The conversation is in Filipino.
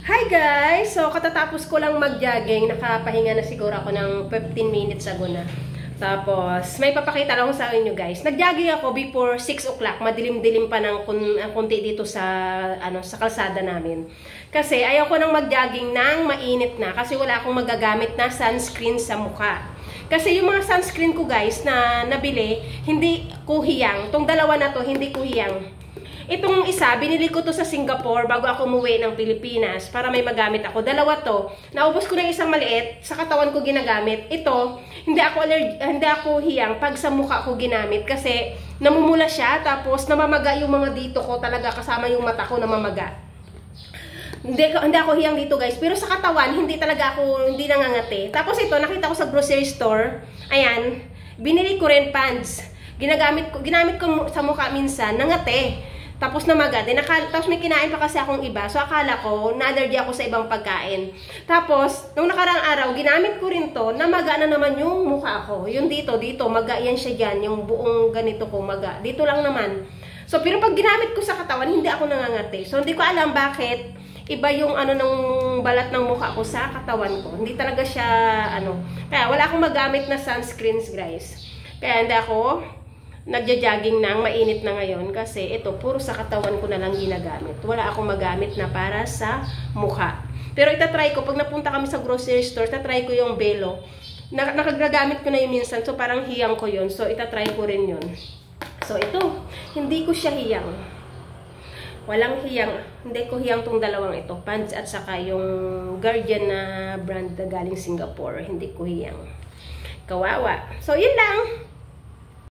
Hi guys! So, katatapos ko lang mag-jogging. Nakapahinga na siguro ako ng 15 minutes ago na. Tapos, may papakita lang ko sa inyo guys. Nag-jogging ako before 6 o'clock. Madilim-dilim pa ng konti dito sa, sa kalsada namin. Kasi, ayaw ko nang mag-jogging nang mainit na. Kasi wala akong magagamit na sunscreen sa mukha. Kasi yung mga sunscreen ko guys na nabili, hindi ko hiyang. Itong dalawa na to, hindi ko hiyang. Itong isa, binili ko to sa Singapore bago ako umuwi ng Pilipinas para may magamit ako. Dalawa to. Naubos ko na isang maliit, sa katawan ko ginagamit. Ito, hindi ako hiyang pag sa mukha ko ginamit kasi namumula siya tapos namamaga yung mga dito ko talaga kasama yung mata ko namamaga. Hindi ako hiyang dito guys, pero sa katawan hindi hindi nangangati. Tapos ito, nakita ko sa grocery store. Ayan, binili ko rin pants. Ginamit ko sa mukha minsan, nangate. Tapos namaga din. Tapos may kinain pa kasi akong iba. So akala ko, na-allergy ako sa ibang pagkain. Tapos, nung nakarang araw, ginamit ko rin to, namaga na naman yung mukha ko. Yung dito, maga yan siya dyan. Yung buong ganito ko, maga. Dito lang naman. So, pero pag ginamit ko sa katawan, hindi ako nangangati. So, hindi ko alam bakit iba yung ng balat ng mukha ko sa katawan ko. Hindi talaga siya, Kaya, wala akong magamit na sunscreens, guys. Kaya, hindi ako nagja-jogging na, mainit na ngayon kasi ito, puro sa katawan ko na lang ginagamit. Wala akong magamit na para sa mukha. Pero itatry ko, pag napunta kami sa grocery store, itatry ko yung Belo. Nakagagamit ko na yun minsan, so parang hiyang ko yun. So itatry ko rin yun. So ito, hindi ko siya hiyang. Walang hiyang. Hindi ko hiyang tong dalawang ito. Pants at saka yung Guardian na brand na galing Singapore. Hindi ko hiyang. Kawawa. So yun lang.